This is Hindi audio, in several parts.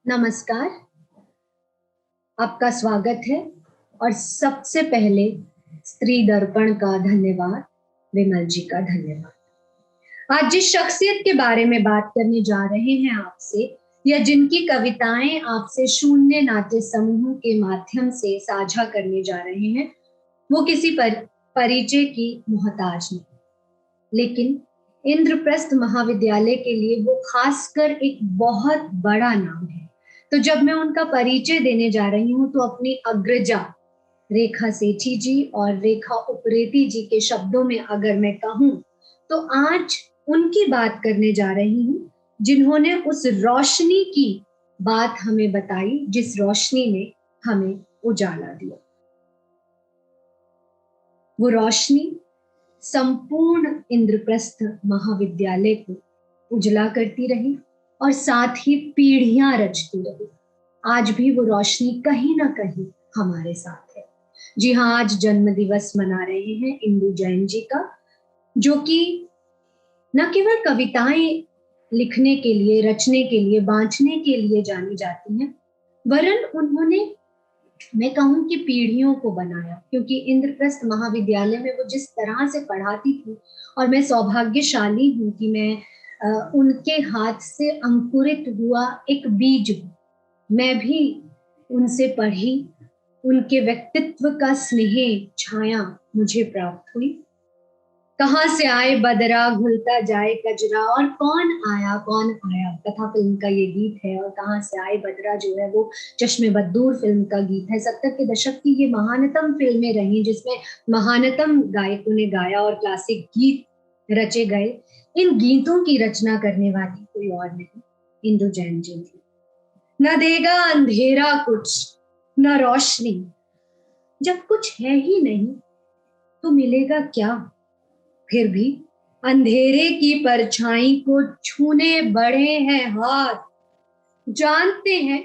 नमस्कार, आपका स्वागत है और सबसे पहले स्त्री दर्पण का धन्यवाद, विमल जी का धन्यवाद। आज जिस शख्सियत के बारे में बात करने जा रहे हैं आपसे, या जिनकी कविताएं आपसे शून्य नाट्य समूह के माध्यम से साझा करने जा रहे हैं, वो किसी परिचय की मोहताज नहीं, लेकिन इंद्रप्रस्थ महाविद्यालय के लिए वो खासकर एक बहुत बड़ा नाम है। तो जब मैं उनका परिचय देने जा रही हूँ तो अपनी अग्रजा रेखा सेठी जी और रेखा उप्रेती जी के शब्दों में अगर मैं कहूँ तो आज उनकी बात करने जा रही हूँ जिन्होंने उस रोशनी की बात हमें बताई जिस रोशनी ने हमें उजाला दिया। वो रोशनी संपूर्ण इंद्रप्रस्थ महाविद्यालय को उजला करती रही और साथ ही पीढ़ियां रचती रही। आज भी वो रोशनी कहीं ना कहीं हमारे साथ है। जी हाँ, आज जन्म दिवस मना रहे हैं इंदु जैन जी का, जो कि न केवल कविताएं लिखने के लिए, रचने के लिए, बांटने के लिए जानी जाती हैं, वरन उन्होंने, मैं कहूँ कि पीढ़ियों को बनाया, क्योंकि इंद्रप्रस्थ महाविद्यालय में वो जिस तरह से पढ़ाती थी, और मैं सौभाग्यशाली हूँ कि मैं उनके हाथ से अंकुरित हुआ एक बीज हूँ। मैं भी उनसे पढ़ी, उनके व्यक्तित्व का स्नेह छाया मुझे प्राप्त हुई। कहाँ से आए बदरा घुलता जाए कजरा, और कौन आया कथा फिल्म का ये गीत है। और कहाँ से आए बदरा जो है वो चश्मे बद्दूर फिल्म का गीत है। 70 के दशक की ये महानतम फिल्में रही जिसमें महानतम गायकों ने गाया और क्लासिक गीत रचे गए। इन गीतों की रचना करने वाली कोई और नहीं, इंदु जैन जी थी। न देगा अंधेरा कुछ, न रोशनी, जब कुछ है ही नहीं तो मिलेगा क्या। फिर भी अंधेरे की परछाई को छूने बढ़े हैं हाथ, जानते हैं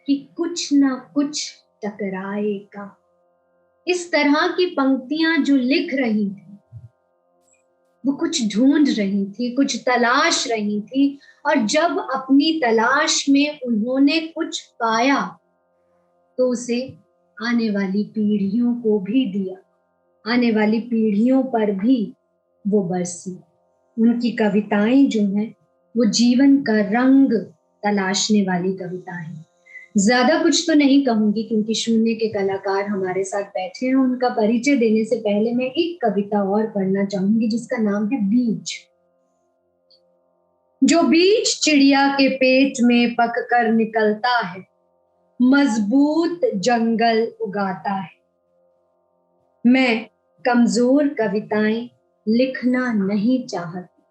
कि कुछ ना कुछ टकराएगा। इस तरह की पंक्तियां जो लिख रही थी, वो कुछ ढूंढ रही थी, कुछ तलाश रही थी, और जब अपनी तलाश में उन्होंने कुछ पाया तो उसे आने वाली पीढ़ियों को भी दिया, आने वाली पीढ़ियों पर भी वो बरसी। उनकी कविताएं जो हैं वो जीवन का रंग तलाशने वाली कविताएं हैं। ज्यादा कुछ तो नहीं कहूंगी क्योंकि शून्य के कलाकार हमारे साथ बैठे हैं। उनका परिचय देने से पहले मैं एक कविता और पढ़ना चाहूंगी जिसका नाम है बीज। जो बीज चिड़िया के पेट में पक कर निकलता है, मजबूत जंगल उगाता है। मैं कमजोर कविताएं लिखना नहीं चाहती,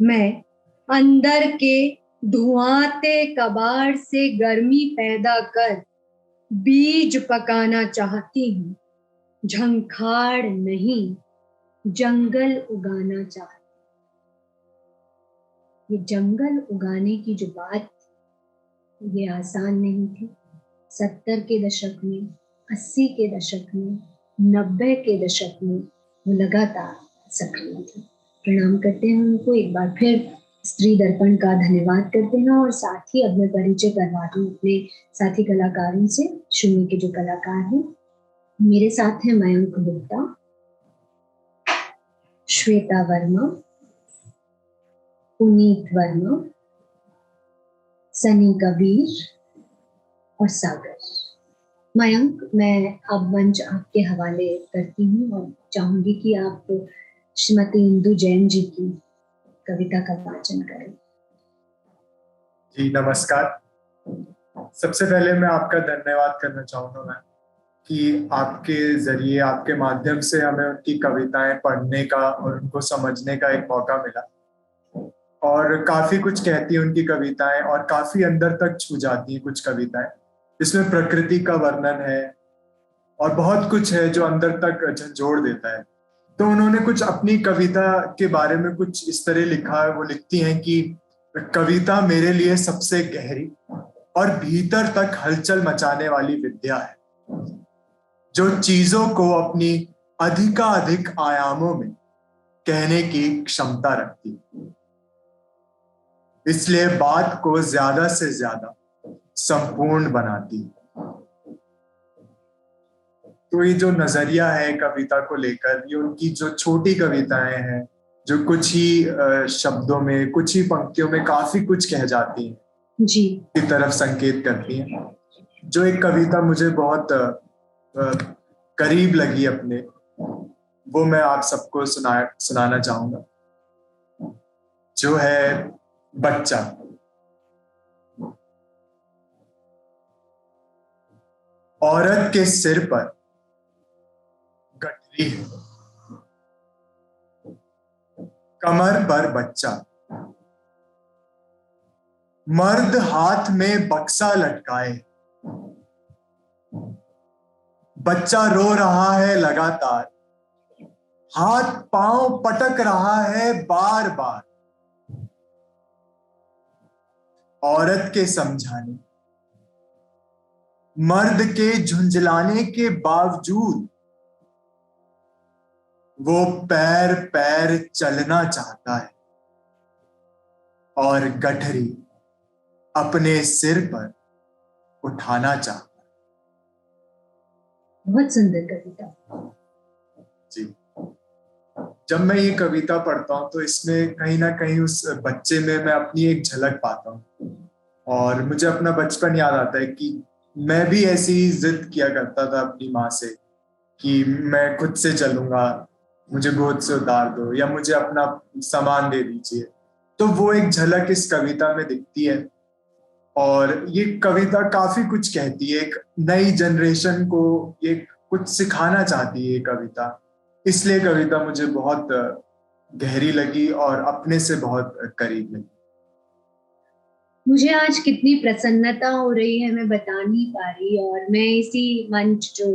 मैं अंदर के धुआंते कबाड़ से गर्मी पैदा कर बीज पकाना चाहती हूँ। झंखाड़ नहीं, जंगल उगाना चाहती। ये जंगल उगाने की जो बात, ये आसान नहीं थी। 70 के दशक में, 80 के दशक में, 90 के दशक में वो लगातार सक्रिय थी। प्रणाम करते हैं उनको एक बार फिर, स्त्री दर्पण का धन्यवाद करते हैं, और साथ ही अब मैं परिचय करवा दूं अपने साथी कलाकारों से, शून्य के जो कलाकार हैं। मेरे साथ हैं मयंक गुप्ता, श्वेता वर्मा, पुनीत वर्मा, सनी कबीर और सागर। मयंक, मैं अब मंच आपके हवाले करती हूँ और चाहूंगी कि आप श्रीमती इंदु जैन जी की कविता का वाचन करें। जी नमस्कार। सबसे पहले मैं आपका धन्यवाद करना चाहूँगा मैम कि आपके जरिए, आपके माध्यम से हमें उनकी कविताएं पढ़ने का और उनको समझने का एक मौका मिला। और काफी कुछ कहती है उनकी कविताएं, और काफी अंदर तक छू जाती हैं कुछ कविताएं। इसमें प्रकृति का वर्णन है और बहुत कुछ है जो अंदर तक झंझोड़ देता है। तो उन्होंने कुछ अपनी कविता के बारे में कुछ इस तरह लिखा है। वो लिखती हैं कि कविता मेरे लिए सबसे गहरी और भीतर तक हलचल मचाने वाली विद्या है, जो चीजों को अपनी अधिकाधिक आयामों में कहने की क्षमता रखती है। इसलिए बात को ज्यादा से ज्यादा संपूर्ण बनाती है। तो ये जो नजरिया है कविता को लेकर, ये उनकी जो छोटी कविताएं हैं जो कुछ ही शब्दों में, कुछ ही पंक्तियों में काफी कुछ कह जाती हैं जी की तरफ संकेत करती हैं। जो एक कविता मुझे बहुत करीब लगी अपने, वो मैं आप सबको सुनाना चाहूंगा, जो है बच्चा। औरत के सिर पर गठरी है, कमर पर बच्चा, मर्द हाथ में बक्सा लटकाए, बच्चा रो रहा है लगातार, हाथ पांव पटक रहा है बार बार। औरत के समझाने, मर्द के झुंझलाने के बावजूद वो पैर पैर चलना चाहता है और गठरी अपने सिर पर उठाना चाहता है। बहुत सुंदर कविता। जी, जब मैं ये कविता पढ़ता हूँ तो इसमें कहीं ना कहीं उस बच्चे में मैं अपनी एक झलक पाता हूँ, और मुझे अपना बचपन याद आता है कि मैं भी ऐसी ही जिद किया करता था अपनी माँ से कि मैं खुद से चलूंगा, मुझे गोद से उतार दो या मुझे अपना सामान दे दीजिए। तो वो एक झलक इस कविता में दिखती है, और ये कविता काफी कुछ कहती है। एक नई जनरेशन को ये कुछ सिखाना चाहती है ये कविता, इसलिए कविता मुझे बहुत गहरी लगी और अपने से बहुत करीब लगी। मुझे आज कितनी प्रसन्नता हो रही है मैं बता नहीं पा रही, और मैं इसी मंच जो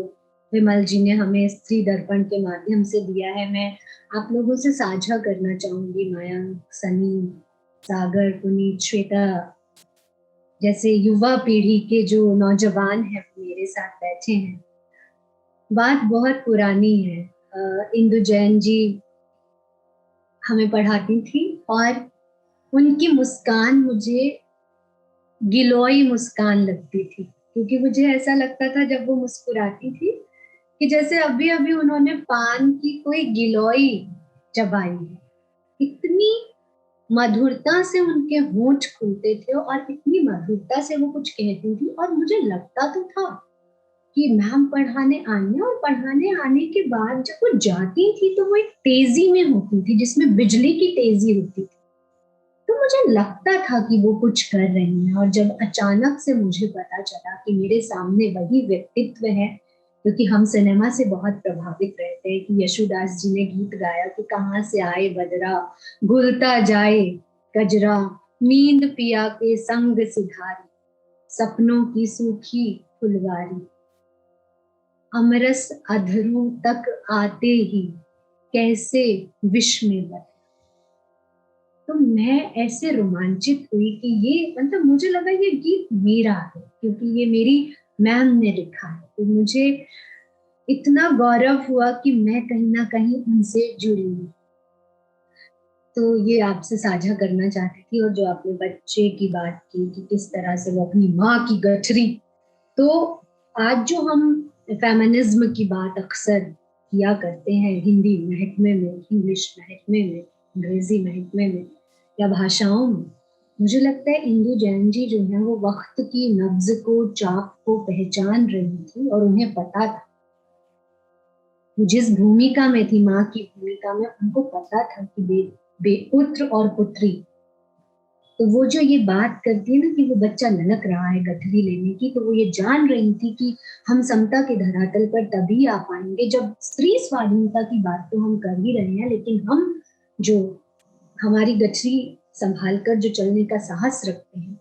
विमल जी ने हमें स्त्री दर्पण के माध्यम से दिया है, मैं आप लोगों से साझा करना चाहूंगी। मयंक, सनी, सागर, पुनीत, श्वेता जैसे युवा पीढ़ी के जो नौजवान हैं मेरे साथ बैठे हैं। बात बहुत पुरानी है। इंदु जैन जी हमें पढ़ाती थी और उनकी मुस्कान मुझे गिलोई मुस्कान लगती थी, क्योंकि मुझे ऐसा लगता था जब वो मुस्कुराती थी कि जैसे अभी अभी उन्होंने पान की कोई गिलोई चबाई है। इतनी मधुरता से उनके होंठ खुलते थे और इतनी मधुरता से वो कुछ कहती थी, और मुझे लगता तो था कि मैम पढ़ाने आई है, और पढ़ाने आने के बाद जब वो जाती थी तो वो एक तेजी में होती थी जिसमें बिजली की तेजी होती थी। तो मुझे लगता था कि वो कुछ कर रही हैं, और जब अचानक से मुझे पता चला कि मेरे सामने वही व्यक्तित्व है, क्योंकि हम सिनेमा से बहुत प्रभावित रहते हैं कि यशुदास जी ने गीत गाया कि कहाँ से आए बदरा, घुलता जाए कजरा, नींद पिया के संग सिधारी, सपनों की सूखी फुलवारी, अमरस अधरों तक आते ही कैसे विष में बदला। तो मैं ऐसे रोमांचित हुई कि ये मतलब मुझे लगा ये गीत मेरा है, क्योंकि ये मेरी मैम ने लिखा है। तो मुझे इतना गौरव हुआ कि मैं कहीं ना कहीं उनसे जुड़ी हूँ। तो ये आपसे साझा करना चाहती थी। और जो आपने बच्चे की बात की कि किस तरह से वो अपनी माँ की गठरी, तो आज जो हम फेमिनिज्म की बात अक्सर किया करते हैं हिंदी महकमे में, इंग्लिश महकमे में, अंग्रेजी महकमे में या भाषाओं में, मुझे लगता है इंदु जैन जी जो है वो वक्त की नब्ज को, चाप को पहचान रही थी, और उन्हें पता था जिस भूमिका में थी, माँ की भूमिका में, उनको पता था कि पुत्र और पुत्री। तो वो जो ये बात करती है ना कि वो बच्चा ललक रहा है गठरी लेने की, तो वो ये जान रही थी कि हम समता के धरातल पर तभी आ पाएंगे जब स्त्री स्वाधीनता की बात तो हम कर ही रहे हैं, लेकिन हम जो हमारी गठरी संभाल कर जो चलने का साहस रखते हैं,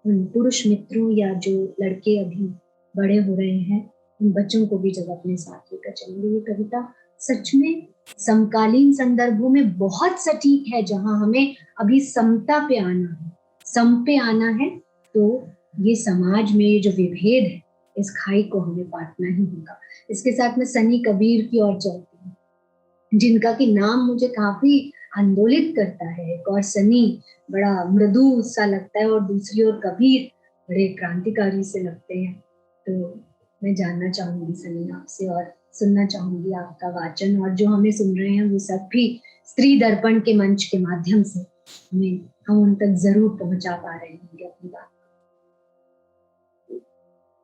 उन पुरुष मित्रों या जो लड़के अभी बड़े हो रहे हैं, उन बच्चों को भी जब अपने साथ लेकर चलेंगे। ये कविता सच में समकालीन संदर्भों में बहुत सटीक है, जहां हमें अभी समता पे आना है, सम पे आना है। तो ये समाज में ये जो विभेद है, इस खाई को हमें पाटना ही होगा। इसके साथ में सनी कबीर की ओर चलती हूँ, जिनका कि नाम मुझे काफी आंदोलित करता है। एक और सनी बड़ा मृदु सा लगता है, और दूसरी ओर कबीर बड़े क्रांतिकारी से लगते हैं। तो मैं जानना चाहूंगी सनी आपसे और सुनना चाहूंगी आपका वाचन, और जो हमें सुन रहे हैं वो सब भी स्त्री दर्पण के मंच के माध्यम से हम उन तक जरूर पहुंचा पा रहे होंगे अपनी बात।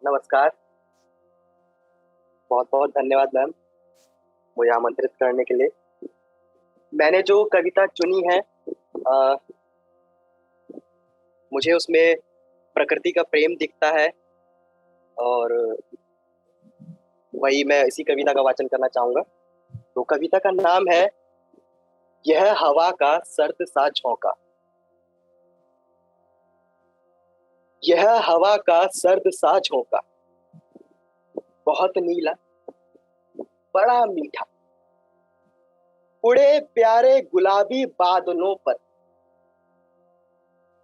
नमस्कार, बहुत बहुत धन्यवाद मैम मुझे आमंत्रित करने के लिए। मैंने जो कविता चुनी है मुझे उसमें प्रकृति का प्रेम दिखता है और वही मैं इसी कविता का वाचन करना चाहूंगा। तो कविता का नाम है यह हवा का सर्द सा झोंका। यह हवा का सर्द सा झोंका, बहुत नीला बड़ा मीठा, उड़े प्यारे गुलाबी बादलों पर,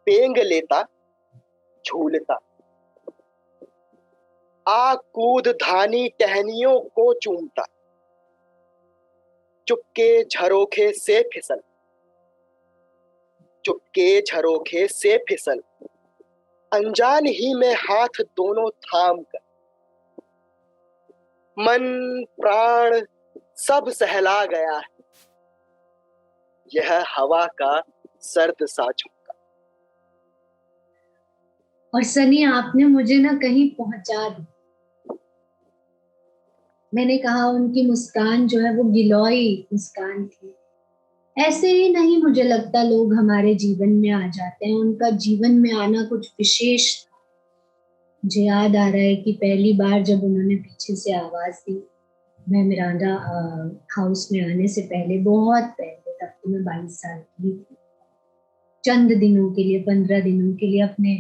पेंग लेता झूलता, आ कूद धानी टहनियों को चूमता, चुपके झरोखे से फिसल, चुपके झरोखे से फिसल, अनजान ही में हाथ दोनों थाम कर, मन प्राण सब सहला गया है, यह हवा का सर्द सा झोंका। और सनी आपने मुझे ना कहीं पहुंचा दी। मैंने कहा उनकी मुस्कान जो है वो गिलोय मुस्कान थी। ऐसे ही नहीं मुझे लगता लोग हमारे जीवन में आ जाते हैं, उनका जीवन में आना कुछ विशेष था। मुझे याद आ रहा है कि पहली बार जब उन्होंने पीछे से आवाज दी, मैं मिरांडा हाउस में आने से पहले, बहुत पहले, तब तो मैं 22 साल की थी, चंद दिनों के लिए, 15 दिनों के लिए अपने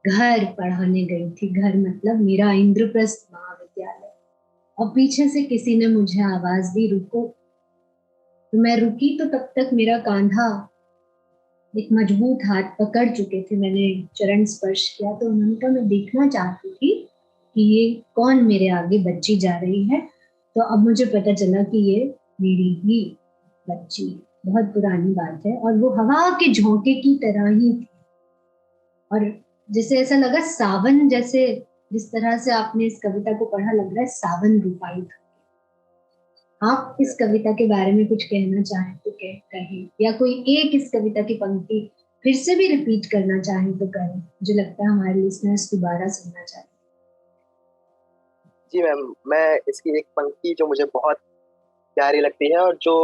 घर पढ़ाने गई थी। घर मतलब मेरा इंद्रप्रस्थ महाविद्यालय। और पीछे से किसी ने मुझे आवाज दी, रुको। तो मैं रुकी, तो तब तक मेरा कांधा एक मजबूत हाथ पकड़ चुके थे। मैंने चरण स्पर्श किया तो उन्होंने कहा मैं देखना चाहती थी कि ये कौन मेरे आगे बच्ची जा रही है। तो अब मुझे पता चला कि ये मेरी ही बच्ची, बहुत पुरानी बात है। और वो हवा के झोंके की तरह ही थी, और जैसे ऐसा लगा सावन, जैसे जिस तरह से आपने इस कविता को पढ़ा, लग रहा है सावन रूपाई। आप इस कविता के बारे में कुछ कहना चाहें तो कहें, या कोई एक इस कविता की पंक्ति फिर से भी रिपीट करना चाहें तो करें। मुझे लगता है हमारे लिसनर्स दोबारा सुनना चाहें। जी मैम, मैं इसकी एक पंक्ति जो मुझे बहुत प्यारी लगती है और जो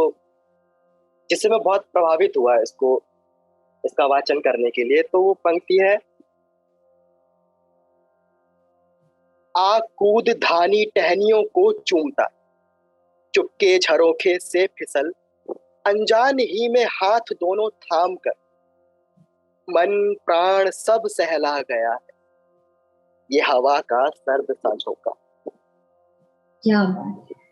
जिससे मैं बहुत प्रभावित हुआ इसका वाचन करने के लिए, तो वो पंक्ति है, आ कूद धानी टहनियों को चूमता, चुपके झरोखे से फिसल, अनजान ही में हाथ दोनों थाम कर, मन प्राण सब सहला गया है, ये हवा का सर्द सा झोंका। क्या बात है।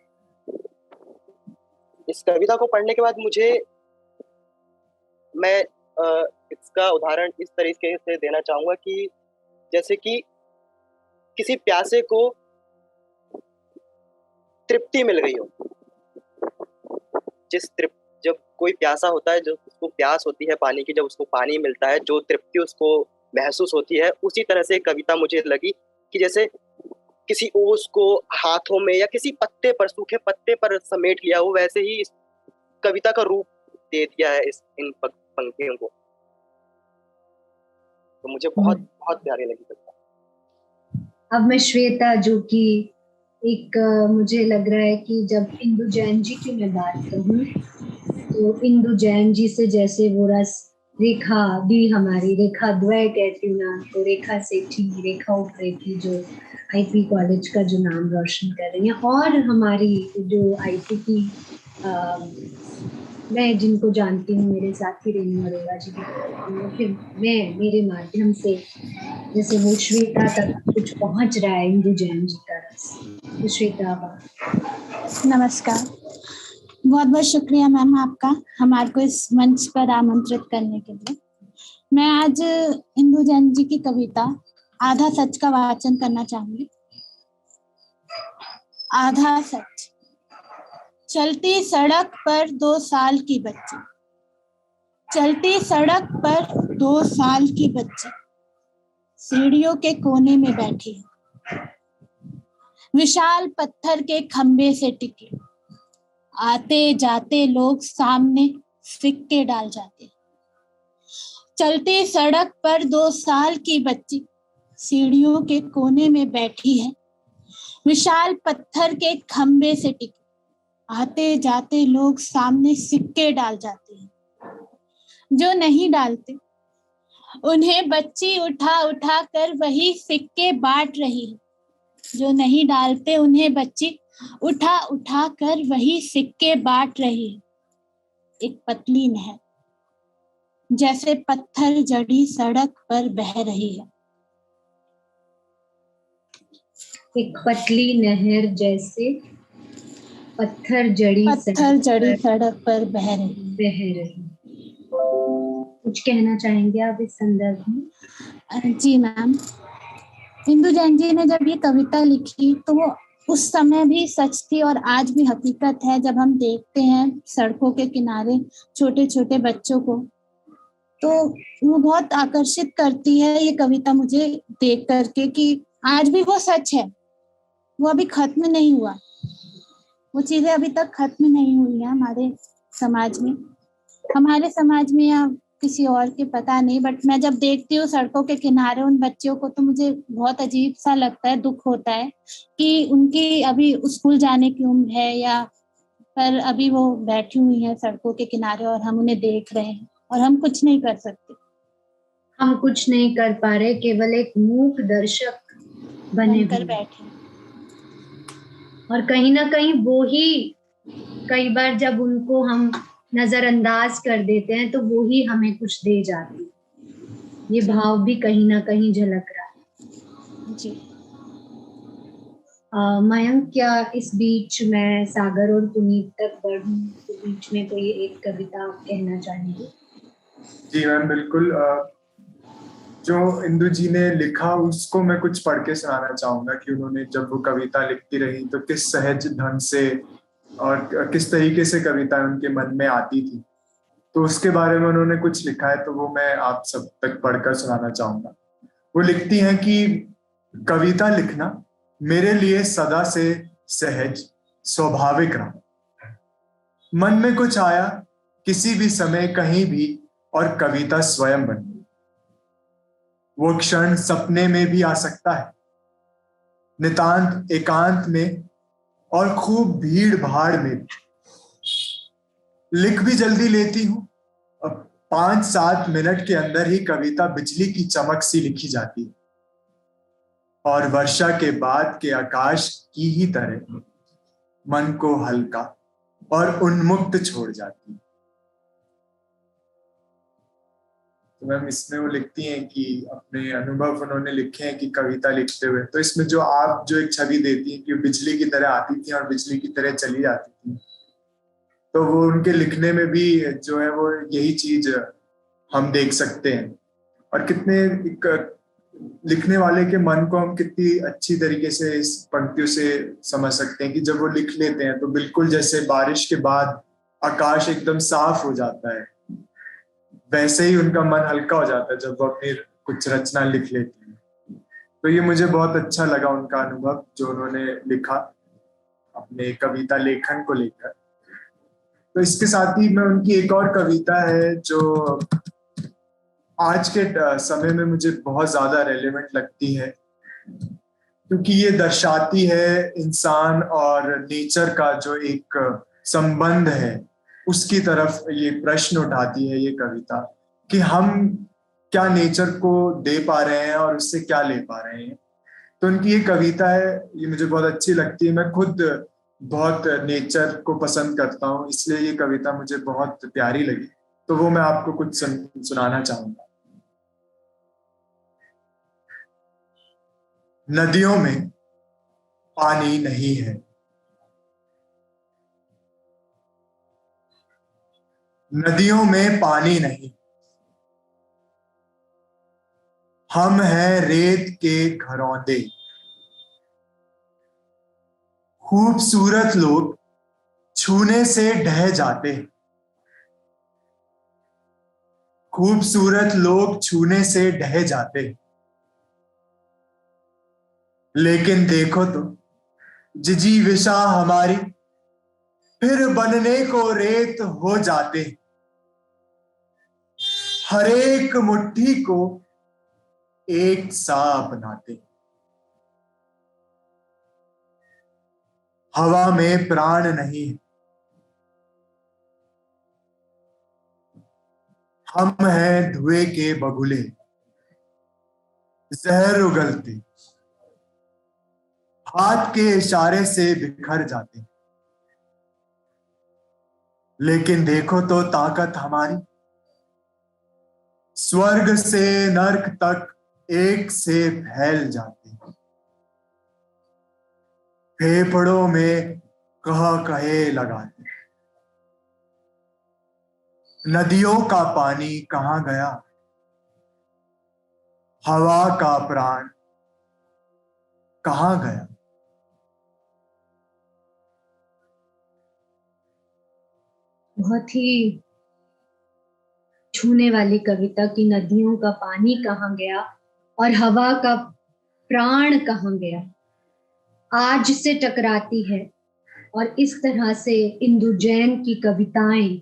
इस कविता को पढ़ने के बाद मैं इसका उदाहरण इस तरीके से देना चाहूंगा कि जैसे कि किसी प्यासे को तृप्ति मिल गई हो। जब कोई प्यासा होता है, जब उसको प्यास होती है पानी की, जब उसको पानी मिलता है, जो तृप्ति उसको महसूस होती है, उसी तरह से कविता मुझे लगी कि जैसे किसी ओस को हाथों में या किसी पत्ते पर, सूखे पत्ते पर समेट लिया हो, वैसे ही इस कविता का रूप दे दिया है इन पंक्तियों को। तो मुझे बहुत बहुत प्यारी लगी कविता। अब मैं श्वेता, जो कि एक मुझे लग रहा है कि जब इंदु जैन जी की मैं बात करूं तो इंदु जैन जी से जैसे वो रस रेखा भी, हमारी रेखा द्वय कहती हूँ ना, तो रेखा सेठी, रेखा उप्रेती जो आईपी कॉलेज का जो नाम रोशन कर रही हैं, और हमारी जो आईपी की मैं जिनको जानती हूँ, मेरे साथी रेणु अरोड़ा जी भी, फिर मैं मेरे माध्यम से जैसे वो श्वेता तक कुछ पहुंच रहा है इंदु जैन जी का रस। तो श्वेता, नमस्कार, बहुत बहुत शुक्रिया मैम आपका हमारे को इस मंच पर आमंत्रित करने के लिए। मैं आज इंदु जैन जी की कविता आधा सच का वाचन करना चाहूंगी। आधा सच। चलती सड़क पर 2 साल की बच्ची, चलती सड़क पर 2 साल की बच्ची, सीढ़ियों के कोने में बैठी है, विशाल पत्थर के खंबे से टिकी, आते जाते लोग सामने सिक्के डाल जाते। चलती सड़क पर 2 साल की बच्ची सीढ़ियों के कोने में बैठी है, विशाल पत्थर के खंबे से टिकी, आते जाते लोग सामने सिक्के डाल जाते हैं। जो नहीं डालते उन्हें बच्ची उठा उठा कर वही सिक्के बांट रही है। जो नहीं डालते उन्हें बच्ची उठा उठा कर वही सिक्के बांट रही है। एक पतली नहर जैसे पत्थर जड़ी सड़क पर बह रही है। एक पतली नहर जैसे पत्थर जड़ी सड़क पर बह रही। कुछ कहना चाहेंगे आप इस संदर्भ में? जी मैम, इंदु जैन जी ने जब ये कविता लिखी तो वो उस समय भी सच थी और आज भी हकीकत है। जब हम देखते हैं सड़कों के किनारे छोटे छोटे बच्चों को तो वो बहुत आकर्षित करती है ये कविता मुझे देख करके कि आज भी वो सच है, वो अभी खत्म नहीं हुआ, वो चीजें अभी तक खत्म नहीं हुई है हमारे समाज में या किसी और के पता नहीं। बट मैं जब देखती हूँ सड़कों के किनारे उन बच्चियों को तो मुझे बहुत अजीब सा लगता है, दुख होता है कि उनकी अभी स्कूल जाने की उम्र है या पर अभी वो बैठी हुई है सड़कों के किनारे और हम उन्हें देख रहे हैं और हम कुछ नहीं कर सकते। हम कुछ नहीं कर पा रहे, केवल एक मूक दर्शक बनकर बैठे। और कहीं ना कहीं वो ही कई बार जब उनको हम नजरअंदाज कर देते हैं तो वो ही हमें कुछ दे जाती है। ये भाव भी कहीं ना कहीं झलक रहा है। जी मयंक, क्या इस बीच मैं सागर और पुनीत तक बढ़ूं तो बीच में कोई एक कविता आप कहना चाहेंगे? जी मैम, बिल्कुल। जो इंदु जी ने लिखा उसको मैं कुछ पढ़ के सुनाना चाहूंगा कि उन्होंने जब वो कविता लिखती रही तो किस सहज ढंग से और किस तरीके से कविता उनके मन में आती थी। तो उसके बारे में उन्होंने कुछ लिखा है, तो वो मैं आप सब तक पढ़कर सुनाना चाहूंगा। वो लिखती हैं कि कविता लिखना मेरे लिए सदा से सहज स्वाभाविक रहा। मन में कुछ आया किसी भी समय कहीं भी और कविता स्वयं बन गई। वो क्षण सपने में भी आ सकता है, नितांत एकांत में और खूब भीड़ भाड़ में भी। लिख भी जल्दी लेती हूं, 5-7 मिनट के अंदर ही कविता बिजली की चमक सी लिखी जाती है और वर्षा के बाद के आकाश की ही तरह मन को हल्का और उन्मुक्त छोड़ जाती है। तो मैम इसमें वो लिखती हैं कि अपने अनुभव उन्होंने लिखे हैं कि कविता लिखते हुए, तो इसमें जो आप जो एक छवि देती हैं कि बिजली की तरह आती थी और बिजली की तरह चली जाती थी, तो वो उनके लिखने में भी जो है वो यही चीज हम देख सकते हैं। और कितने लिखने वाले के मन को हम कितनी अच्छी तरीके से इस पंक्तियों से समझ सकते हैं कि जब वो लिख लेते हैं तो बिल्कुल जैसे बारिश के बाद आकाश एकदम साफ हो जाता है, वैसे ही उनका मन हल्का हो जाता है जब वो अपनी कुछ रचना लिख लेते हैं। तो ये मुझे बहुत अच्छा लगा उनका अनुभव जो उन्होंने लिखा अपने कविता लेखन को लेकर। तो इसके साथ ही मैं उनकी एक और कविता है जो आज के समय में मुझे बहुत ज्यादा रेलेवेंट लगती है, क्योंकि ये दर्शाती है इंसान और नेचर का जो एक संबंध है, उसकी तरफ ये प्रश्न उठाती है ये कविता कि हम क्या नेचर को दे पा रहे हैं और उससे क्या ले पा रहे हैं। तो उनकी ये कविता है, ये मुझे बहुत अच्छी लगती है। मैं खुद बहुत नेचर को पसंद करता हूँ, इसलिए ये कविता मुझे बहुत प्यारी लगी, तो वो मैं आपको कुछ सुनाना चाहूंगा। नदियों में पानी नहीं है, नदियों में पानी नहीं, हम हैं रेत के घरौंदे। खूबसूरत लोग छूने से ढह जाते हैं, खूबसूरत लोग छूने से ढह जाते हैं, लेकिन देखो तो जिजीविषा हमारी फिर बनने को रेत हो जाते, हर एक मुट्ठी को एक सा अपनाते। हवा में प्राण नहीं है, हम हैं धुएं के बगुले, जहर उगलते, हाथ के इशारे से बिखर जाते। लेकिन देखो तो ताकत हमारी स्वर्ग से नर्क तक एक से फैल जाती। फेफड़ों में कह कहे लगाते। नदियों का पानी कहाँ गया, हवा का प्राण कहाँ गया। बहुत ही छूने वाली कविता की नदियों का पानी कहाँ गया और हवा का प्राण कहाँ गया आज से टकराती है। और इस तरह से इंदु जैन की कविताएं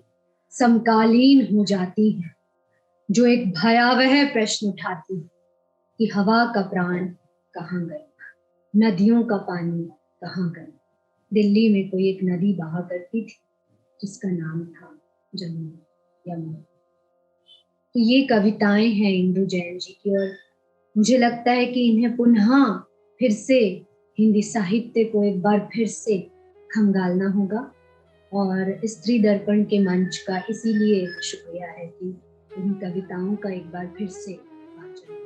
समकालीन हो जाती हैं, जो एक भयावह प्रश्न उठाती है कि हवा का प्राण कहाँ गया, नदियों का पानी कहाँ गया। दिल्ली में कोई एक नदी बहा करती थी जिसका नाम था यमुना। तो ये कविताएं हैं इंदु जैन जी की, और मुझे लगता है कि इन्हें पुनः फिर से हिंदी साहित्य को एक बार फिर से खंगालना होगा। और स्त्री दर्पण के मंच का इसीलिए शुक्रिया है कि इन कविताओं का एक बार फिर से वाचन।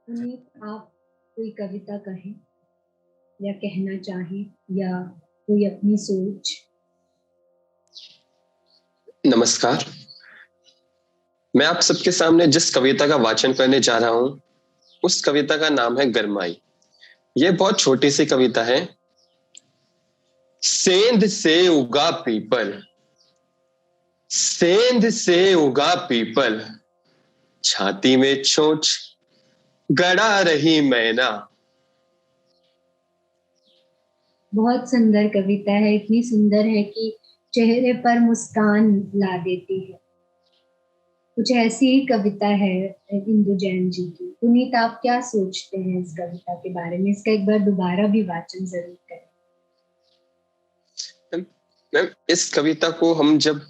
पुनीत, आप कोई कविता कहें या कहना चाहें या कोई अपनी सोच। नमस्कार, मैं आप सबके सामने जिस कविता का वाचन करने जा रहा हूं उस कविता का नाम है गरमाई। ये बहुत छोटी सी कविता है। सेंध से उगा पीपल, सेंध से उगा पीपल, छाती में चोंच गड़ा रही मैना। बहुत सुंदर कविता है, इतनी सुंदर है कि चेहरे पर मुस्कान ला देती है। कुछ ऐसी ही कविता है इंदु जैन जी की। पुनीत, आप क्या सोचते हैं इस कविता के बारे में? इसका एक बार दोबारा भी वाचन जरूर करें। मैम, इस कविता को हम जब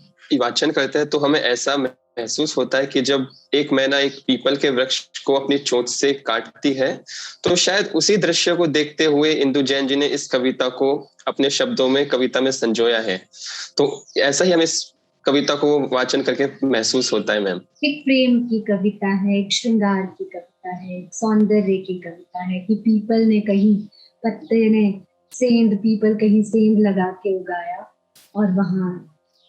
वाचन करते हैं तो हमें ऐसा महसूस होता है कि जब एक मैना एक पीपल के वृक्ष को अपनी चोंच से काटती है, तो शायद उसी दृश्य को देखते हुए इंदु जैन जी ने इस कविता को अपने शब्दों में कविता में संजोया है। तो ऐसा ही हमें इस कविता को वाचन करके महसूस होता है। मैम, एक प्रेम की कविता है, एक श्रृंगार की कविता है, एक सौंदर्य की कविता है कि पीपल ने कहीं पत्ते ने सेंध, पीपल कहीं सेंध लगा के उगाया और वहां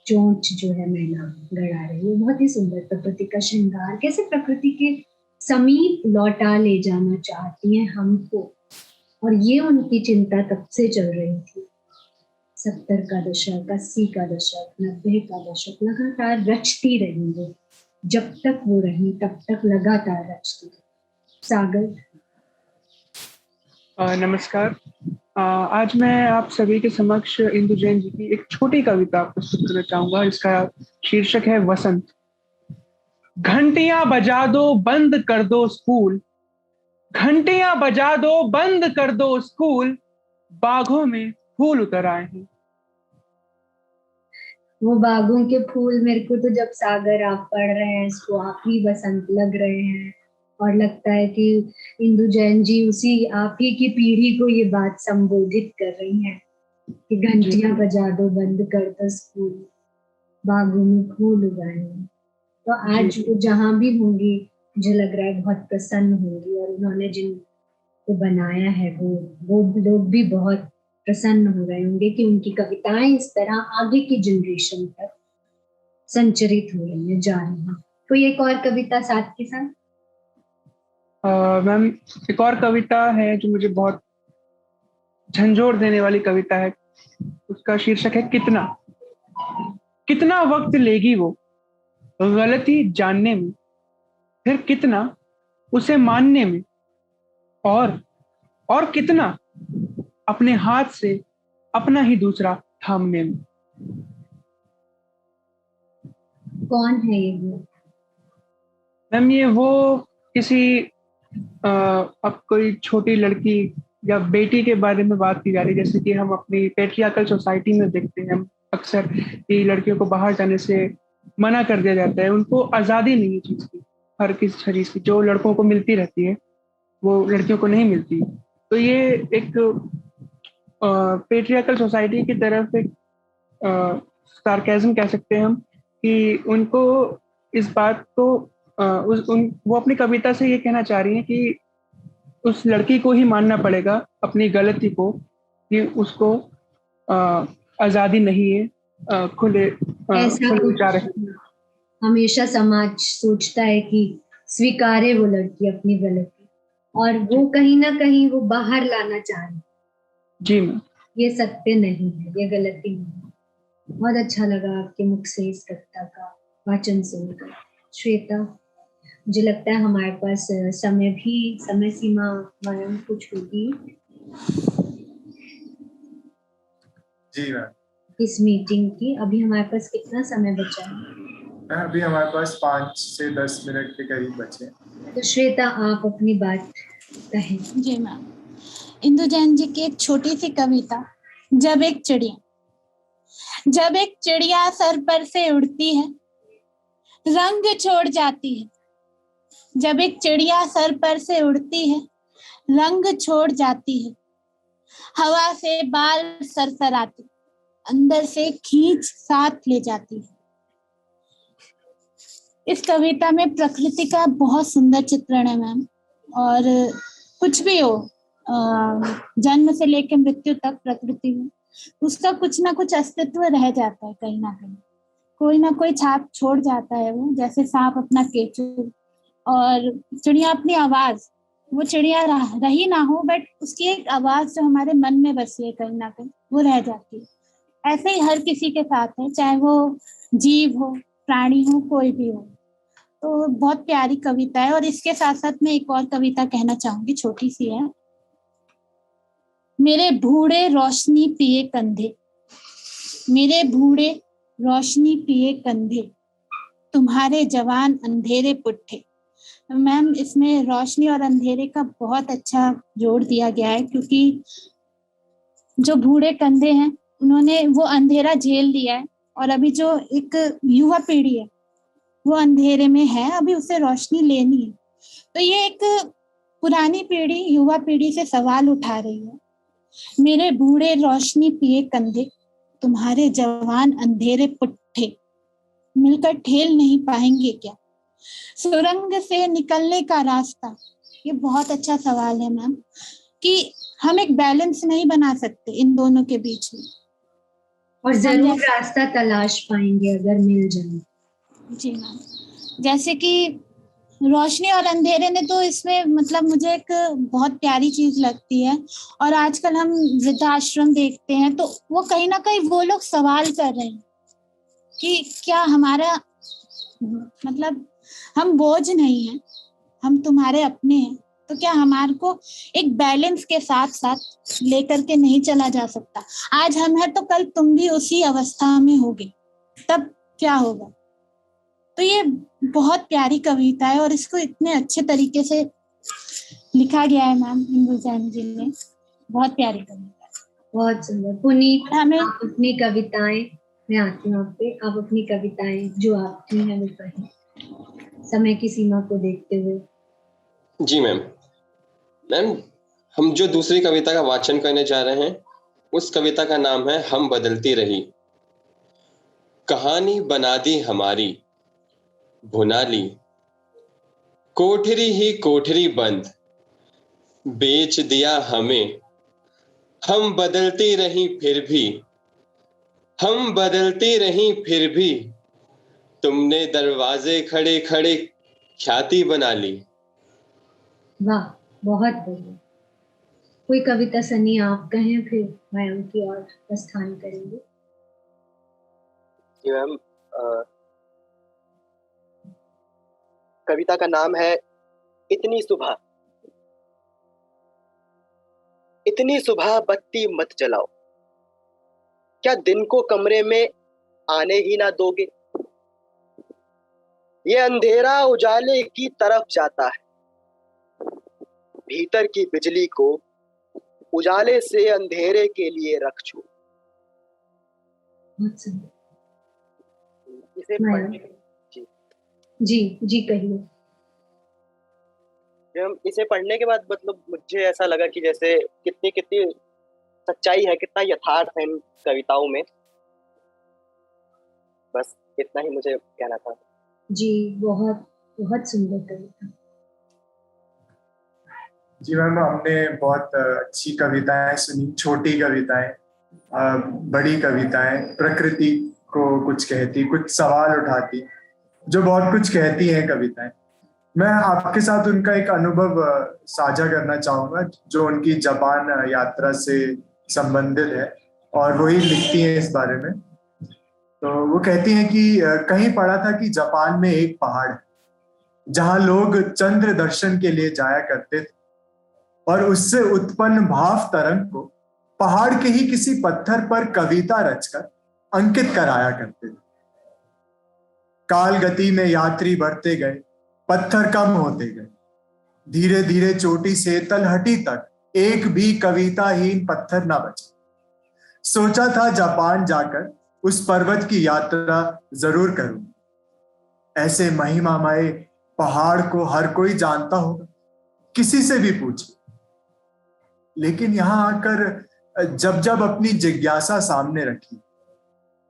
चोंच जो है मैना गड़ा रही है। बहुत ही सुंदर प्रकृति का श्रृंगार, कैसे प्रकृति के समीप लौटा ले जाना चाहती हैं हमको। और ये उनकी चिंता तब से चल रही थी। 70 का दशक, 80 का दशक, 90 का दशक, लगातार रचती रही वो। जब तक वो रही तब तक लगातार रचती। सागर। नमस्कार। आज मैं आप सभी के समक्ष इंदु जैन जी की एक छोटी कविता प्रस्तुत करना चाहूंगा। इसका शीर्षक है वसंत। घंटियां बजा दो, बंद कर दो स्कूल, घंटियां बजा दो, बंद कर दो स्कूल, बागों में फूल उतर आए हैं। वो बागों के फूल मेरे को तो जब सागर आप पढ़ रहे हैं इसको आप ही बसंत लग रहे हैं। और लगता है कि इंदु जैन जी उसी आप ही की पीढ़ी को ये बात संबोधित कर रही हैं कि घंटियां बजा दो, बंद कर दो स्कूल, बागों में फूल उगाए। तो आज वो जहां भी होंगी मुझे लग रहा है बहुत प्रसन्न होंगी, और उन्होंने जिनको बनाया है वो लोग भी बहुत प्रसन्न हो रहे होंगे कि उनकी कविताएं इस तरह आगे की जनरेशन तक संचरित हो रही है, जा रही है। कोई एक और कविता साथ के साथ? मैम, एक और कविता है जो मुझे बहुत झंझोर देने वाली कविता है। उसका शीर्षक है कितना। कितना वक्त लेगी वो गलती जानने में, फिर कितना उसे मानने में, और कितना अपने हाथ से अपना ही दूसरा थामने में। कौन है ये वो? मैम, ये वो किसी अब कोई छोटी लड़की या बेटी के बारे में बात की जा रही है। जैसे कि हम अपनी पेट्रियार्कल सोसाइटी में देखते हैं हम अक्सर कि लड़कियों को बाहर जाने से मना कर दिया जाता है, उनको आज़ादी नहीं है चीज़ की, हर किसी चीज़ की जो लड़कों को मिलती रहती है वो लड़कियों को नहीं मिलती। तो ये एक पेट्रियार्कल सोसाइटी की तरफ एक सार्केज्म कह सकते हैं हम, कि उनको इस बात को वो अपनी कविता से ये कहना चाह रही हैं कि उस लड़की को ही मानना पड़ेगा अपनी गलती को, कि उसको आज़ादी नहीं है खुले विचार है। हमेशा समाज सोचता है कि स्वीकारे वो लड़की अपनी गलती, और वो कहीं ना कहीं वो बाहर लाना चाह रही। जी मैम, ये सत्य नहीं है, ये गलती नहीं है। बहुत अच्छा लगा आपके मुख से इस कविता का वाचन सुनकर। श्वेता, मुझे लगता है हमारे पास समय सीमा मैम कुछ होगी जी मैम इस मीटिंग की। अभी हमारे पास कितना समय बचा है? अभी हमारे पास 5 से 10 मिनट के करीब बचे। तो श्वेता, आप अपनी बात कहें। जी मैम, इंदु जैन जी की एक छोटी सी कविता, जब एक चिड़िया सर पर से उड़ती है, रंग छोड़ जाती है। जब एक चिड़िया सर पर से उड़ती है, रंग छोड़ जाती है। हवा से बाल सरसराती, अंदर से खींच साथ ले जाती है। इस कविता में प्रकृति का बहुत सुंदर चित्रण है मैम, और कुछ भी हो जन्म से लेकर मृत्यु तक प्रकृति में उसका कुछ ना कुछ अस्तित्व रह जाता है, कहीं ना कहीं कोई ना कोई छाप छोड़ जाता है वो। जैसे सांप अपना केचुल, और चिड़िया अपनी आवाज, वो चिड़िया रही ना हो बट उसकी एक आवाज जो हमारे मन में बसी है कहीं ना कहीं वो रह जाती है। ऐसे ही हर किसी के साथ है, चाहे वो जीव हो, प्राणी हो, कोई भी हो। तो बहुत प्यारी कविता है। और इसके साथ साथ मैं एक और कविता कहना चाहूंगी, छोटी सी है। मेरे बूढ़े रोशनी पिए कंधे, मेरे बूढ़े रोशनी पिए कंधे, तुम्हारे जवान अंधेरे पुट्ठे। मैम, इसमें रोशनी और अंधेरे का बहुत अच्छा जोड़ दिया गया है, क्योंकि जो बूढ़े कंधे हैं उन्होंने वो अंधेरा झेल लिया है, और अभी जो एक युवा पीढ़ी है वो अंधेरे में है, अभी उसे रोशनी लेनी है। तो ये एक पुरानी पीढ़ी युवा पीढ़ी से सवाल उठा रही है। मेरे बूढ़े रोशनी पिए कंधे, तुम्हारे जवान अंधेरे पुट्ठे, मिलकर ठेल नहीं पाएंगे क्या सुरंग से निकलने का रास्ता। ये बहुत अच्छा सवाल है मैम, कि हम एक बैलेंस नहीं बना सकते इन दोनों के बीच में, और जरूर रास्ता तलाश पाएंगे अगर मिल जाए। जी मैम, जैसे कि रोशनी और अंधेरे ने तो इसमें मतलब मुझे एक बहुत प्यारी चीज लगती है। और आजकल हम वृद्धाश्रम देखते हैं तो वो कहीं ना कहीं वो लोग सवाल कर रहे हैं कि क्या हमारा मतलब हम बोझ नहीं है, हम तुम्हारे अपने हैं, तो क्या हमारे को एक बैलेंस के साथ साथ लेकर के नहीं चला जा सकता? आज हम हैं तो कल तुम भी उसी अवस्था में होगे, तब क्या होगा? तो ये बहुत प्यारी कविता है, और इसको इतने अच्छे तरीके से लिखा गया है मैम इंदु जैन जी ने। बहुत प्यारी कविता है, बहुत सुंदर। पुनीत, हमें आप अपनी कविताएं, मैं आती हूँ आप पे, आप अपनी कविताएं जो आपकी हैं वो कहें समय की सीमा को देखते हुए। जी मैम। मैम, हम जो दूसरी कविता का वाचन करने जा रहे हैं, उस कविता का नाम है हम बदलती रही। कहानी बना दी हमारी, भुना ली, कोठरी ही कोठरी बंद, बेच दिया हमें। हम बदलती रही फिर भी, हम बदलती रही फिर भी, तुमने दरवाजे खड़े खड़े ख्याति बना ली। वाह, बहुत बढ़िया। कोई कविता सनी आप कहें, फिर मैं उनकी ओर प्रस्थान करेंगे। जी मैम, कविता का नाम है इतनी सुबह। इतनी सुबह बत्ती मत जलाओ, क्या दिन को कमरे में आने ही ना दोगे? ये अंधेरा उजाले की तरफ जाता है, भीतर की बिजली को उजाले से अंधेरे के लिए रख छोड़। बहुत सुंदर। इसे मैं- पढ़ने जी कहिए। जब हम इसे पढ़ने के बाद मतलब मुझे ऐसा लगा कि जैसे कितनी कितनी सच्चाई है, कितना यथार्थ है इन कविताओं में। बस इतना ही मुझे कहना था। जी, बहुत बहुत सुंदर कविता। जी मैम, हमने बहुत अच्छी कविताएं सुनी, छोटी कविताएं, बड़ी कविताएं, प्रकृति को कुछ कहती, कुछ सवाल उठाती, जो बहुत कुछ कहती हैं कविताएं। मैं आपके साथ उनका एक अनुभव साझा करना चाहूंगा, जो उनकी जापान यात्रा से संबंधित है, और वही लिखती हैं इस बारे में। तो वो कहती हैं कि कहीं पढ़ा था कि जापान में एक पहाड़ है जहां लोग चंद्र दर्शन के लिए जाया करते थे, और उससे उत्पन्न भाव तरंग को पहाड़ के ही किसी पत्थर पर कविता रचकर अंकित कराया करते थे। काल गति में यात्री बढ़ते गए, पत्थर कम होते गए, धीरे धीरे चोटी से तलहटी तक एक भी कविताहीन पत्थर ना बचा। सोचा था जापान जाकर उस पर्वत की यात्रा जरूर करूं। ऐसे महिमामय पहाड़ को हर कोई जानता होगा, किसी से भी पूछे। लेकिन यहां आकर जब जब अपनी जिज्ञासा सामने रखी,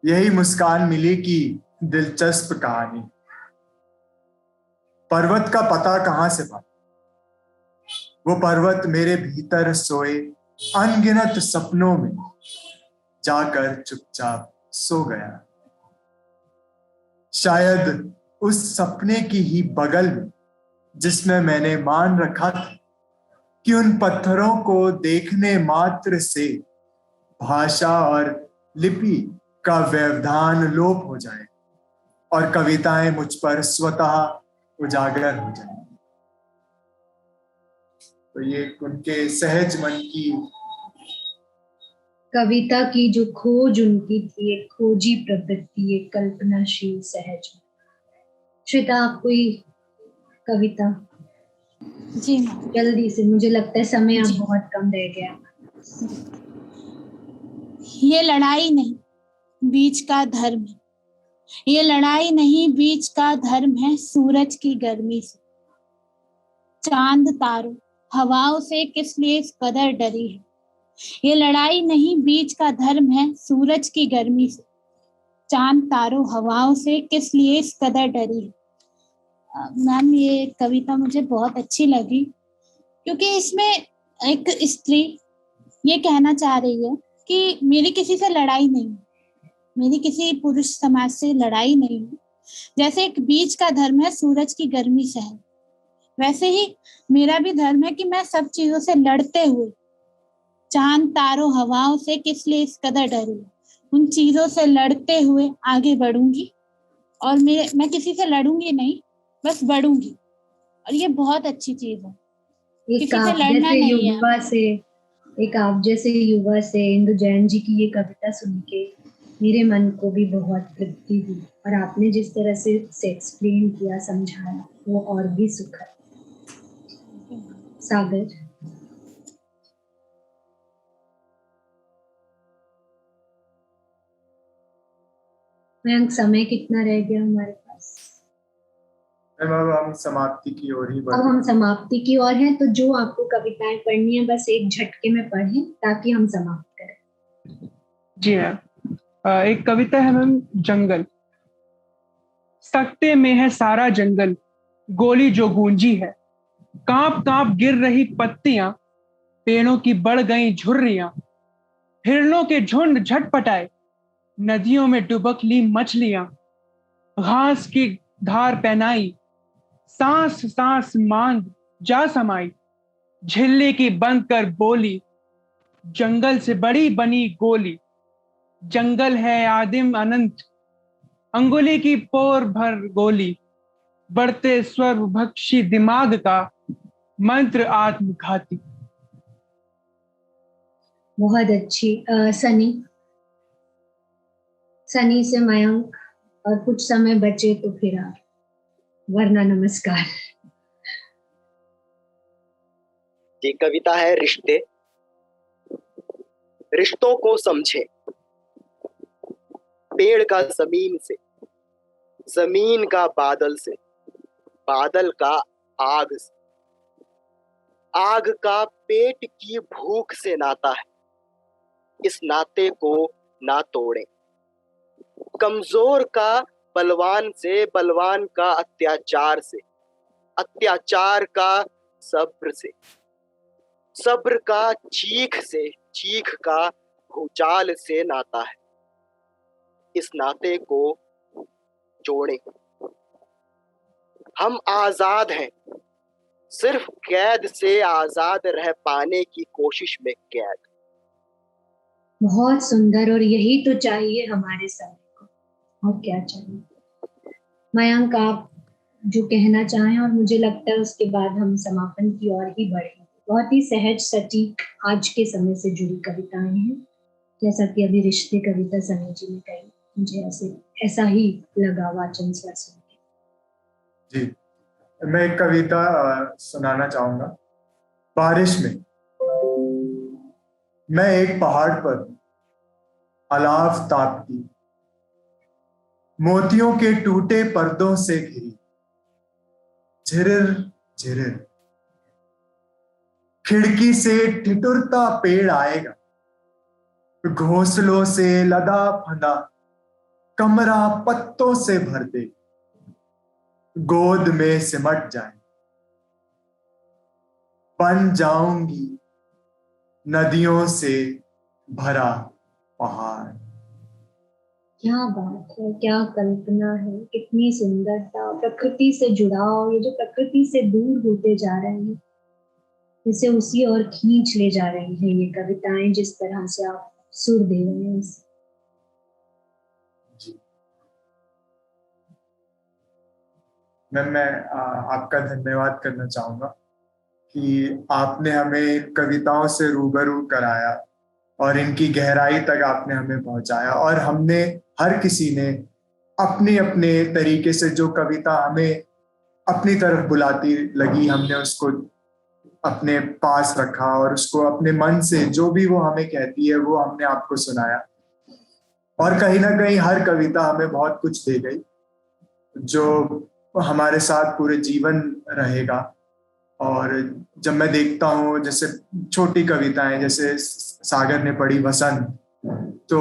यही मुस्कान मिली कि दिलचस्प कहानी। पर्वत का पता कहां से पाया? वो पर्वत मेरे भीतर सोए अनगिनत सपनों में जाकर चुपचाप सो गया। शायद उस सपने की ही बगल में, जिसमें मैंने मान रखा था कि उन पत्थरों को देखने मात्र से भाषा और लिपि का व्यवधान लोप हो जाए और कविताएं मुझ पर स्वतः उजागर हो जाए। तो ये उनके सहज मन की कविता की जो खोज उनकी थी, एक खोजी प्रवृत्ति, एक कल्पनाशील सहज। श्वेता, आप कोई कविता? जी मैम। जल्दी से, मुझे लगता है समय अब जी। बहुत कम रह गया। ये लड़ाई नहीं बीच का धर्म है, ये लड़ाई नहीं बीच का धर्म है, सूरज की गर्मी से, चांद तारों हवाओं से किस लिए इस कदर डरी है। ये लड़ाई नहीं बीच का धर्म है, सूरज की गर्मी से, चांद तारों हवाओं से किस लिए इस कदर डरी है। मैम, ये कविता मुझे बहुत अच्छी लगी, क्योंकि इसमें एक स्त्री ये कहना चाह रही है कि मेरी किसी से लड़ाई नहीं, मेरी किसी पुरुष समाज से लड़ाई नहीं। जैसे एक बीच का धर्म है सूरज की गर्मी से है, वैसे ही मेरा भी धर्म है कि मैं सब चीजों से लड़ते हुए, चांद तारों हवाओं से किस लिए इस कदर डरी, उन चीजों से लड़ते हुए आगे बढ़ूंगी। और मैं किसी से लड़ूंगी नहीं, बस बढ़ूंगी। और ये बहुत अच्छी चीज है, किसी से लड़ना नहीं है। एक आप जैसे युवा से इंदु जैन जी की ये कविता सुन के मेरे मन को भी बहुत तृप्ति हुई, और आपने जिस तरह से एक्सप्लेन किया, समझाया, वो और भी सुखद। सागर, मयंक, समय कितना रह गया हमारे पास? मैम अब हम समाप्ति की ओर ही बढ़ अब हम समाप्ति की ओर हैं, तो जो आपको कविताएं पढ़नी है बस एक झटके में पढ़ें ताकि हम समाप्त करें। जी मैम, एक कविता है मैम, जंगल। सकते में है सारा जंगल, गोली जो गूंजी है, कांप कांप गिर रही पत्तियां, पेड़ों की बढ़ गई झुर्रियां, हिरणों के झुंड झटपटाए, नदियों में डुबक ली मछलियां, घास की धार पहनाई, सांस सांस मांग जा समाई, झिल्ली की बंद कर बोली, जंगल से बड़ी बनी गोली, जंगल है आदिम अनंत, अंगुली की पोर भर गोली, बढ़ते स्वर भक्षी दिमाग का, मंत्र आत्मघाती। बहुत अच्छी। सनी से मयंक, और कुछ समय बचे तो फिर आप, वरना नमस्कार। ये कविता है रिश्ते। रिश्तों को समझे, पेड़ का जमीन से, जमीन का बादल से, बादल का आग से, आग का पेट की भूख से नाता है, इस नाते को ना तोड़ें। कमजोर का बलवान से, बलवान का अत्याचार से, अत्याचार का सब्र से, सब्र का चीख से, चीख का भूचाल से नाता है, इस नाते को जोड़ें। हम आजाद हैं, सिर्फ कैद से आजाद रह पाने की कोशिश में कैद। बहुत सुंदर, और यही तो चाहिए हमारे समय को, और क्या चाहिए। मयंक, आप जो कहना चाहें, और मुझे लगता है उसके बाद हम समापन की ओर ही बढ़ेंगे। बहुत ही सहज सटीक आज के समय से जुड़ी कविताएं हैं, जैसा कि अभी रिश्ते कविता सनी जी ने कही, मुझे ऐसा ही लगा वाचन स्वर सुन के। जी, मैं एक कविता सुनाना चाहूंगा। बारिश में। मैं एक पहाड़ पर अलाव तापती, मोतियों के टूटे पर्दों से घिरी, झिरिर झिरिर, खिड़की से ठिठुरता पेड़ आएगा, घोंसलों से लदा फंदा कमरा पत्तों से भर दे, गोद में सिमट जाए, बन जाऊंगी नदियों से भरा पहाड़। क्या बात है, क्या कल्पना है, कितनी सुंदरता, प्रकृति से जुड़ाव। ये जो प्रकृति से दूर होते जा रहे हैं, इसे उसी और खींच ले जा रही हैं ये कविताएं, जिस तरह से आप सुर दे रहे हैं इसे। मैं आपका धन्यवाद करना चाहूंगा कि आपने हमें इन कविताओं से रूबरू कराया और इनकी गहराई तक आपने हमें पहुंचाया, और हमने हर किसी ने अपने अपने तरीके से जो कविता हमें अपनी तरफ बुलाती लगी, हमने उसको अपने पास रखा और उसको अपने मन से जो भी वो हमें कहती है वो हमने आपको सुनाया। और कहीं ना कहीं हर कविता हमें बहुत कुछ दे गई जो हमारे साथ पूरे जीवन रहेगा। और जब मैं देखता हूँ जैसे छोटी कविताएं, जैसे सागर ने पढ़ी वसंत, तो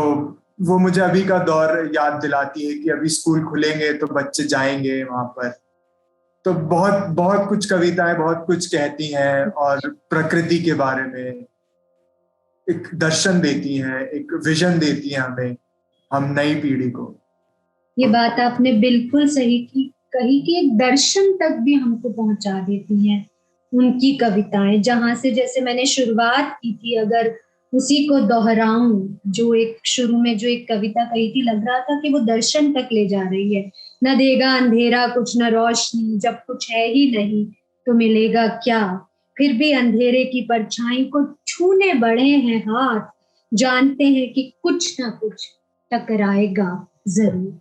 वो मुझे अभी का दौर याद दिलाती है कि अभी स्कूल खुलेंगे तो बच्चे जाएंगे वहां पर। तो बहुत बहुत कुछ कविताएं बहुत कुछ कहती हैं और प्रकृति के बारे में एक दर्शन देती हैं, एक विजन देती हैं हमें, हम नई पीढ़ी को। ये बात आपने बिल्कुल सही कही कि एक दर्शन तक भी हमको पहुंचा देती हैं उनकी कविताएं, जहां से जैसे मैंने शुरुआत की थी, अगर उसी को दोहराऊं, जो एक शुरू में जो एक कविता कही थी, लग रहा था कि वो दर्शन तक ले जा रही है। न देगा अंधेरा कुछ न रोशनी, जब कुछ है ही नहीं तो मिलेगा क्या, फिर भी अंधेरे की परछाई को छूने बढ़े हैं हाथ, जानते हैं कि कुछ ना कुछ टकराएगा जरूर।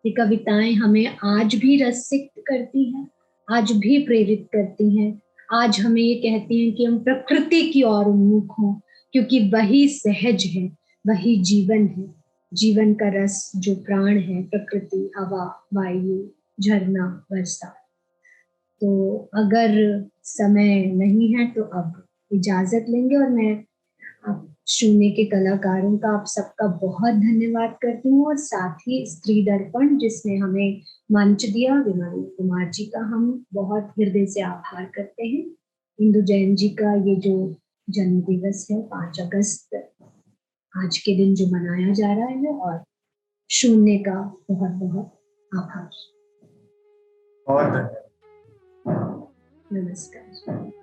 ये कविताएं हमें आज भी रसिक करती हैं, आज भी प्रेरित करती हैं, आज हमें ये कहती हैं कि हम प्रकृति की ओर उन्मुख हों, क्योंकि वही सहज है, वही जीवन है। जीवन का रस जो प्राण है, प्रकृति, हवा, वायु, झरना, वर्षा, तो अगर समय नहीं है तो अब इजाजत लेंगे, और मैं आप शून्य के कलाकारों का आप सबका बहुत धन्यवाद करती हूँ, और साथ ही स्त्री दर्पण जिसने हमें मंच दिया, विमल कुमार जी का हम बहुत हृदय से आभार करते हैं। इंदु जैन जी का ये जो जन्म दिवस है 5 अगस्त आज के दिन जो मनाया जा रहा है, और शून्य का बहुत बहुत आभार। बहुत धन्यवाद। नमस्कार।